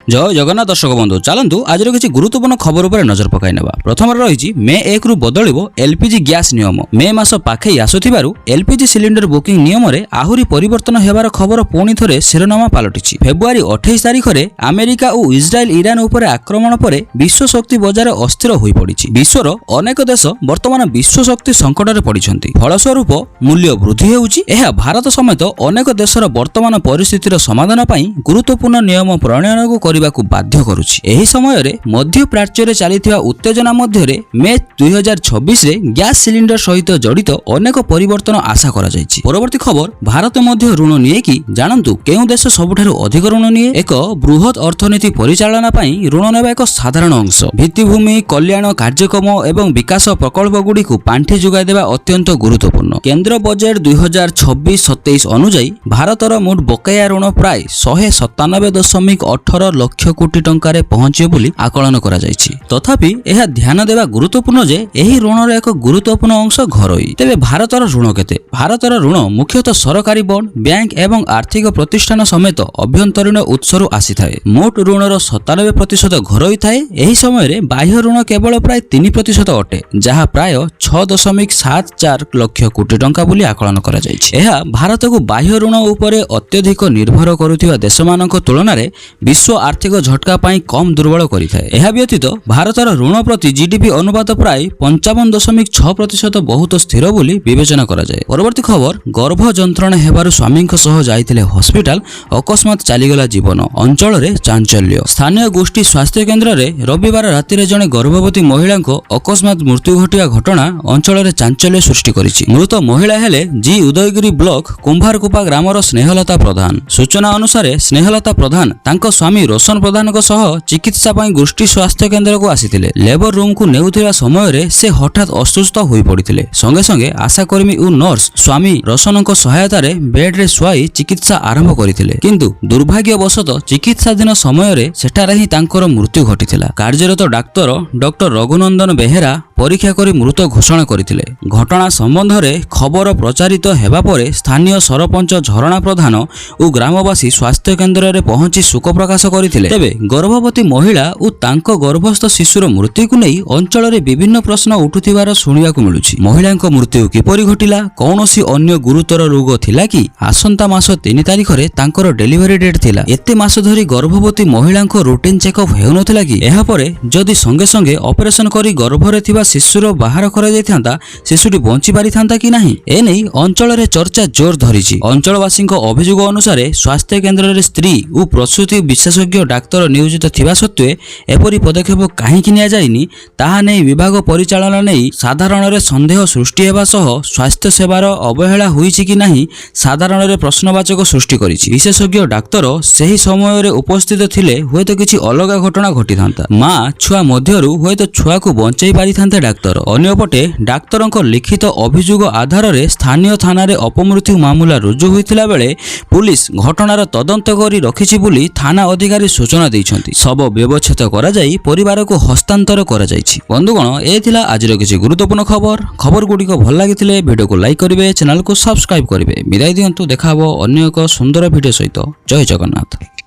जय जगन्नाथ दर्शक बंधु चलतु आज किसी गुरुत्वपूर्ण खबर उपर नजर पकाई नेबा। प्रथम रही मे 1 रु बदलिबो एलपीजी गैस नियम। मे मास पाखई आसुथिबारु एलपीजी सिलिंडर बुकिंग नियम रे आहुरी परिवर्तन हेबार खबर पुणी थरे शिरोनामा पालटिछि। फेब्रुआरी 28 तारिख रे अमेरिका और इस्राएल ईरान उपर आक्रमण परे विश्व शक्ति बजार अस्थिर होई पड़िछि। विश्वर अनेक देश वर्तमान विश्व शक्ति संकट रे पड़िछन्ति। फलस्वरूप मूल्य वृद्धि हेउछि। एहा भारत समेत अनेक देशर वर्तमान परिस्थितिर समाधान पई गुरुत्वपूर्ण नियम प्रणयन को करबाकू बाध्य करुछि। एही समय रे मध्य प्राच्य रे चलिथिबा उत्तेजना मध्य रे मे 2026 रे गैस सिलिंडर सहित जड़ित अनेक परिवर्तन आशा करा जायछि। परवर्ती खबर भारत मध्य ऋण निये कि जानंतु केउ देश सबुठारु अधिक ऋण निये। एक बृहत अर्थनीति परिचालना पई ऋण नेबा एक साधारण अंश। भित्तिभूमि कल्याण कार्यक्रम एवं विकास प्रकल्प गुडी को पांठी जुगाई देबा अत्यंत गुरुत्वपूर्ण। केंद्र बजेट 2026-27 अनुसार भारतर मोट बकाया ऋण प्राय 197.18 लक्ष कोटी टंकार पहुंचे बोली आकलन करा जायछि। तथापि यह ध्यान देवा गुरुत्वपूर्ण जे एही ऋणर एक गुरुत्वपूर्ण अंश घरोई। तेबे भारतर ऋण केते? भारतर ऋण मुख्यतः सरकारी बॉन्ड बैंक एवं आर्थिक प्रतिष्ठान समेत अभ्यंतरीण उत्सरू आसी थाए। मोट ऋणर 97% घरोई थाए। एही समय रे बाह्य ऋण केवल प्राय 3% अटे, जहा प्राय 6.74 लक्ष कोटी टंका बोली आकलन करा जायछि। एहा भारत को बाह्य ऋण उपरे अत्यधिक निर्भर करुथिबा देशमानक तुलना रे विश्व आर्थिक झटका पाई कम दुर्बल करिथाए। एहा व्यतीत भारतर ऋण प्रति जीडीपी अनुपात प्राय 55.6% बहुत स्थिर बोली विवेचना करा जाए। परवर्ती खबर गर्भ जंत्रणा हेबारु स्वामींक सह जाइथिले हॉस्पिटल, अकस्मात चलीगला जीवन। अंचल रे चांचल्य। स्थानीय गोष्ठी स्वास्थ्य केंद्र रे रविवार राति रे जणे गर्भवती महिला अकस्मात मृत्यु घटिया घटना अंचल रे चांचल्य सृष्टि करिछि। मृत महिला हेले जी उदयगिरी ब्लॉक कुंभारकुपा ग्रामर स्नेहलता प्रधान। सूचना अनुसार स्नेहलता प्रधान तांको स्वामी रोशन प्रधान को सह चिकित्सा पाई गोष्ठी स्वास्थ्य केंद्र को आसीथिले। लेबर रूम को नेउथिबा समय रे से हठात असुस्थ होई पड़िथिले। संगे संगे आशाकर्मी और नर्स स्वामी रोशन को सहायता रे बेड रे सुआई चिकित्सा आरंभ करिथिले, किंतु दुर्भाग्यवशत चिकित्साधीन समय रे सेठारे ही तांकर मृत्यु घटिथिला। कार्यरत डाक्टर डॉक्टर रघुनंदन बेहेरा परीक्षा करी मृत घोषणा करथिले। घटना संबंध रे खबर प्रचारित हेबा परे स्थानीय सरपंच झरणा प्रधान और ग्रामवासी स्वास्थ्य केंद्र रे पहुंची शोक प्रकाश करथिले। तेबे गर्भवती महिला और तांको गर्भस्थ शिशुर मृत्यु को नहीं अंचल रे विभिन्न प्रश्न उठुथिबार सुनिबाकू मिलुछि। महिलांक मृत्यु किपरि घटिला? कौनसी अन्य गुरुतर रोग थिला कि? आसंता मास 3 तारिख रे तांकर डेलीवरी डेट थिला। एते मास धरी गर्भवती महिलांक रूटीन चेकअप हेउनथिला कि? एहा परे जदि संगे संगे ऑपरेशन करी गर्भ रे थिबा शिशुर बाहर करा जायथांता, शिशुटी बंची पारिथांता कि नाही? ए नै अंचल रे चर्चा जोर धरिछि। अंचलवासींक अभियोग अनुसार स्वास्थ्य केंद्र रे स्त्री और प्रसूति विशेषज्ञ डाक्तर नियोजित थिबा सत्वे एपरि पदक्षेप काहेकि निया जायनि ताहा नै विभाग परिचालना नै साधारण रे संदेह सृष्टि हेबा सह स्वास्थ्य सेवार अवहेला होईछि कि नाही साधारण रे प्रश्नवाचक सृष्टि करिछि। विशेषज्ञ डाक्तर सही समय रे उपस्थित थिले होयतो किछि अलग घटना घटिथांता। मां छुआ मध्यरु होयतो छुआ को बंचाई पारिथांते डाक्तर। अन्यपटे डाक्तरक लिखित अभियोग आधार रे स्थानीय थाना रे अपमृत्यु मामला रुजु होइथिला बेले पुलिस घटनार तदंत करी रखिछि बोली थाना अधिकारी सूचना दैछन्ति। सब व्यवच्छेद करा जाई परिवार को हस्तांतर करा जाइछि। बंधुगण ए थिला आजिर किछि गुरुत्वपूर्ण खबर गुडी को भल लागिथिले वीडियो को लाइक करिवे, चैनल को सब्सक्राइब करिवे। विदाय दियंतु, देखा हबो अन्य एक सुंदर वीडियो सहित। जय जगन्नाथ।